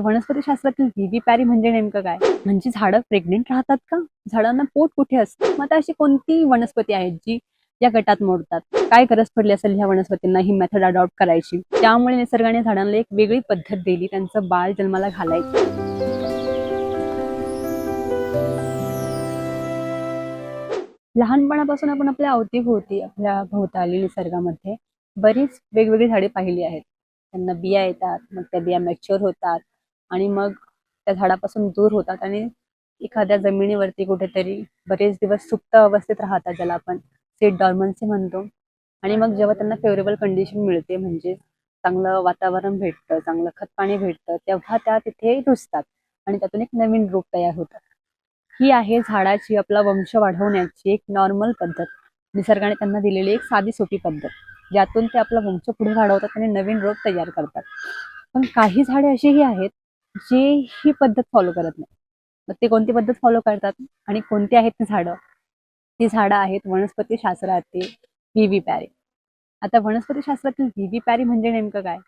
वनस्पतीशास्त्रातील विविपॅरी म्हणजे नेमकं काय? म्हणजे झाडं प्रेग्नेंट राहतात का? झाडांना पोट कुठे असतं? मग आता अशी कोणती वनस्पती आहेत जी या गटात मोडतात? काय गरज पडली असेल ह्या वनस्पतींना ही मेथड अडॉप्ट करायची? त्यामुळे निसर्गाने झाडांना एक वेगळी पद्धत दिली त्यांचं बाळ जन्माला घालायची. लहानपणापासून आपण आपल्या अवतीभोवती आपल्या भोवताली निसर्गामध्ये बरीच वेगवेगळी झाडे पाहिली आहेत. त्यांना बिया येतात, मग त्या बिया मॅच्युअर होतात आणि मग त्या झाडापासून दूर होतात आणि एखाद्या जमिनीवरती कुठेतरी बरेच दिवस सुप्त अवस्थेत राहतात, ज्याला आपण सीड डॉर्मन्सी म्हणतो. आणि मग जेव्हा त्यांना फेवरेबल कंडिशन मिळते, म्हणजे चांगलं वातावरण भेटतं, चांगलं खत पाणी भेटतं, तेव्हा त्या तिथे रुजतात आणि त्यातून एक नवीन रोप तयार होतं. ही आहे झाडाची आपला वंश वाढवण्याची एक नॉर्मल पद्धत. निसर्गाने त्यांना दिलेली एक साधी सोपी पद्धत, ज्यातून ते आपला वंश पुढे वाढवतात आणि नवीन रोप तयार करतात. पण काही झाडे अशीही आहेत जे ही पद्धत फॉलो करत नाही. मग ते कोणती पद्धत फॉलो करतात आणि कोणती आहेत ती झाडं? ती झाडं आहेत वनस्पती शास्त्रातील विविपॅरी. आता वनस्पती शास्त्रातील विविपॅरी म्हणजे नेमकं काय?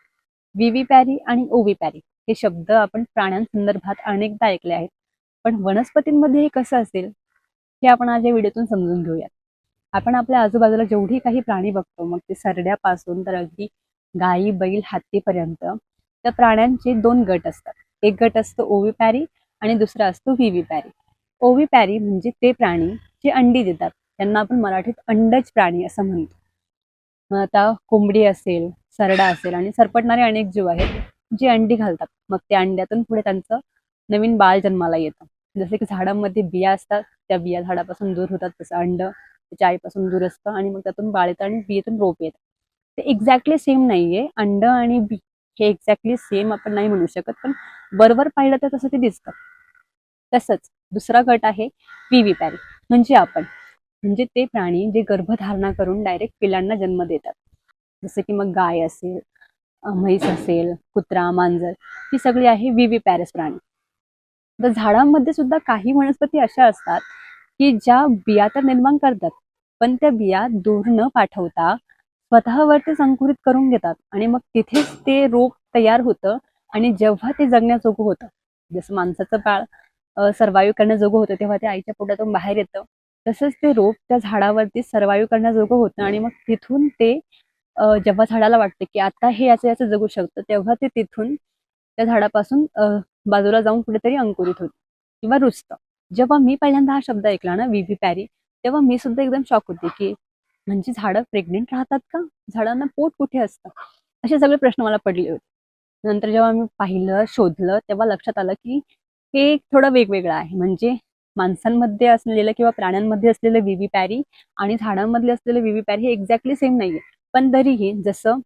विविपॅरी आणि ओविपॅरी हे शब्द आपण प्राण्यांसंदर्भात अनेकदा ऐकले आहेत, पण वनस्पतींमध्ये हे कसं असेल हे आपण आज या व्हिडिओतून समजून घेऊयात. आपण आपल्या आजूबाजूला जेवढी काही प्राणी बघतो, मग ते सरड्यापासून तर अगदी गायी बैल हत्तीपर्यंत, त्या प्राण्यांचे दोन गट असतात. एक गट असतो ओविपॅरी आणि दुसरा असतो विविपॅरी. ओविपॅरी म्हणजे ते प्राणी जे अंडी देतात, त्यांना आपण मराठीत अंडज प्राणी असं म्हणतो. मग आता कोंबडी असेल, सरडा असेल आणि सरपटणारे अनेक जीव आहेत जे अंडी घालतात. मग त्या अंड्यातून पुढे त्यांचं नवीन बाळ जन्माला येतं. जसे की झाडांमध्ये बिया असतात, त्या बिया झाडापासून दूर होतात, तसं अंड त्याच्या आईपासून दूर असतं आणि मग त्यातून बाळ येतं आणि बियेतून रोप येतं. ते एक्झॅक्टली सेम नाहीये, अंड आणि बी हे एक्झॅक्टली सेम आपण नाही म्हणू शकत, पण बरोबर पाहिलं तर तसं ते दिसतं. तसंच दुसरा गट आहे विविपॅरी, म्हणजे आपण, म्हणजे ते प्राणी जे गर्भधारणा करून डायरेक्ट पिलांना जन्म देतात. जसं की मग गाय असेल, म्हैस असेल, कुत्रा, मांजर, ही सगळी आहे विविपॅरस प्राणी. तर झाडांमध्ये सुद्धा काही वनस्पती अशा असतात की ज्या बिया तर निर्माण करतात, पण त्या बिया दूर न पाठवता स्वतःवरती अंकुरित करून घेतात आणि मग तिथेच ते रोप तयार होतं. आणि जेव्हा ते जगण्याजोगं होतं, जसं माणसाचं बाळ सर्वाईव्ह करण्याजोगं होतं तेव्हा ते आईच्या पोटातून बाहेर येतं, तसंच ते रोप त्या झाडावरती सर्वाईव्ह करण्याजोगं होतं आणि मग तिथून ते जेव्हा झाडाला वाटतं की आता हे याचं याचं जगू शकतं, तेव्हा ते तिथून त्या झाडापासून बाजूला जाऊन कुठेतरी अंकुरित होतं किंवा रुजतं. जेव्हा मी पहिल्यांदा हा शब्द ऐकला ना विविपॅरी, तेव्हा मी सुद्धा एकदम शॉक होते की म्हणजे झाडं प्रेग्नेंट राहतात का? झाडांना पोट कुठे असतं? असे सगळे प्रश्न मला पडले होते. नंतर जेव्हा मी पाहिलं, शोधलं, तेव्हा लक्षात आलं की हे थोडं वेगवेगळं आहे. म्हणजे माणसांमध्ये असलेलं किंवा प्राण्यांमध्ये असलेलं विविपॅरी आणि झाडांमधले असलेलं विविपॅरी हे एक्झॅक्टली सेम नाहीये. पण तरीही जसं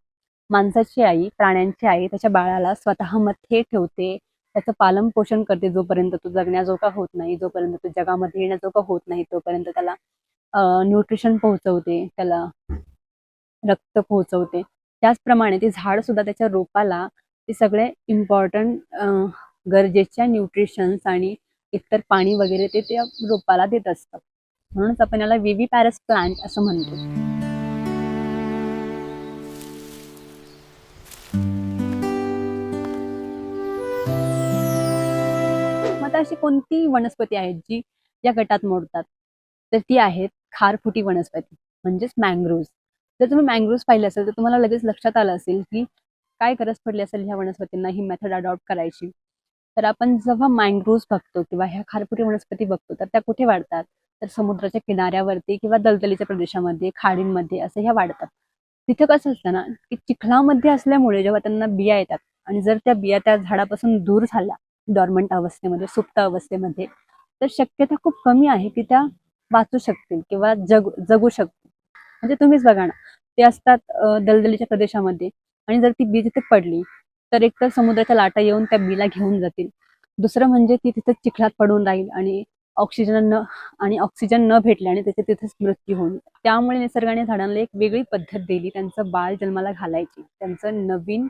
माणसाची आई, प्राण्यांची आई त्याच्या बाळाला स्वतःमध्ये ठेवते, त्याचं पालन पोषण करते जोपर्यंत तो जगण्याजोगा होत नाही, जोपर्यंत तो जगामध्ये येण्याजोगा होत नाही, तोपर्यंत त्याला न्यूट्रिशन पोहोचवते, त्याला रक्त पोहोचवते. त्याचप्रमाणे ते झाड सुद्धा त्याच्या रोपाला ते सगळे इम्पॉर्टंट गरजेच्या न्यूट्रिशन्स आणि इतर पाणी वगैरे ते त्या रोपाला देत असतं. म्हणूनच आपण याला विविपॅरस प्लांट असं म्हणतो. मग आता अशी कोणती वनस्पती आहेत जी या गटात मोडतात? तर ती आहेत खारफुटी वनस्पती, म्हणजेच मँग्रोव्ज. जर तुम्ही मँग्रोव्ज पाहिले असेल तर तुम्हाला लगेच लक्षात आलं असेल की काय गरज पडली असेल ह्या वनस्पतींना ही मेथड अडॉप्ट करायची. तर आपण जेव्हा मँग्रोव्ज बघतो किंवा ह्या खारफुटी वनस्पती बघतो, तर त्या कुठे वाढतात? तर समुद्राच्या किनाऱ्यावरती किंवा दलदलीच्या प्रदेशामध्ये, खाडींमध्ये असं ह्या वाढतात. तिथं कसं असतं ना की चिखलामध्ये असल्यामुळे जेव्हा त्यांना बिया येतात आणि जर त्या बिया त्या झाडापासून दूर झाल्या डॉर्मंट अवस्थेमध्ये, सुप्त अवस्थेमध्ये, तर शक्यता खूप कमी आहे की त्या वाचू शकतील किंवा जगू शकतील. म्हणजे तुम्हीच बघा ना, ते असतात दलदलीच्या प्रदेशामध्ये आणि जर ती बी तिथे पडली तर एकतर समुद्राच्या लाटा येऊन त्या बीला घेऊन जातील. दुसरं म्हणजे ती तिथे चिखलात पडून राहील आणि ऑक्सिजन न भेटले आणि त्याचे तिथेच मृत्यू होईल. त्यामुळे निसर्गाने झाडांना एक वेगळी पद्धत दिली त्यांचं बाळ जन्माला घालायची, त्यांचं नवीन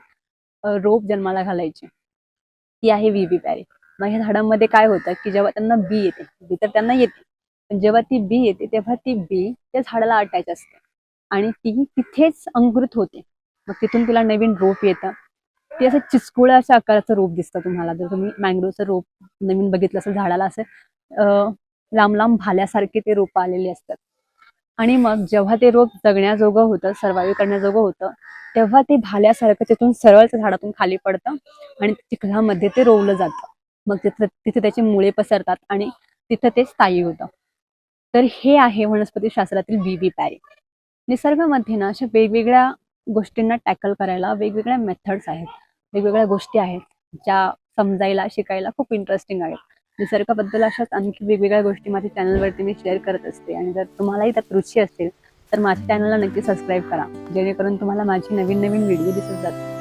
रोप जन्माला घालायची. ती आहे विविपॅरी. मग ह्या झाडांमध्ये काय होतं की जेव्हा त्यांना बी येते, बी तर त्यांना येते, पण जेव्हा ती बी येते तेव्हा ती बी त्या झाडाला अटॅच असते आणि ती तिथेच अंकुरित होते. मग तिथून तिला नवीन रोप येतं ते असं चिचकुळ्याच्या आकाराचं रोप दिसतं तुम्हाला. जर तुम्ही मँग्रोचं रोप नवीन बघितलं असेल झाडाला, असं लांब लांब भाल्यासारखे ते रोप आलेले असतात. आणि मग जेव्हा ते रोप जगण्याजोगं होतं, सर्वाईव्ह करण्याजोगं होतं, तेव्हा ते भाल्यासारखं तिथून सरळ त्या झाडातून खाली पडतं आणि चिखलामध्ये ते रोवलं जातं. मग तिथे तिथे त्याची मुळे पसरतात आणि तिथं ते स्थायी होतं. तर हे आहे वनस्पतीशास्त्रातील बी पॅरी. निसर्गामध्ये ना अशा वेगवेगळ्या गोष्टींना टॅकल करायला वेगवेगळ्या मेथड्स आहेत, वेगवेगळ्या गोष्टी आहेत, ज्या समजायला शिकायला खूप इंटरेस्टिंग आहेत. निसर्गाबद्दल अशाच आणखी वेगवेगळ्या गोष्टी माझ्या चॅनलवरती मी शेअर करत असते. आणि जर तुम्हालाही त्यात रुची असेल तर माझ्या चॅनलला नक्की सबस्क्राईब करा, जेणेकरून तुम्हाला माझी नवीन नवीन व्हिडिओ दिसत जातील.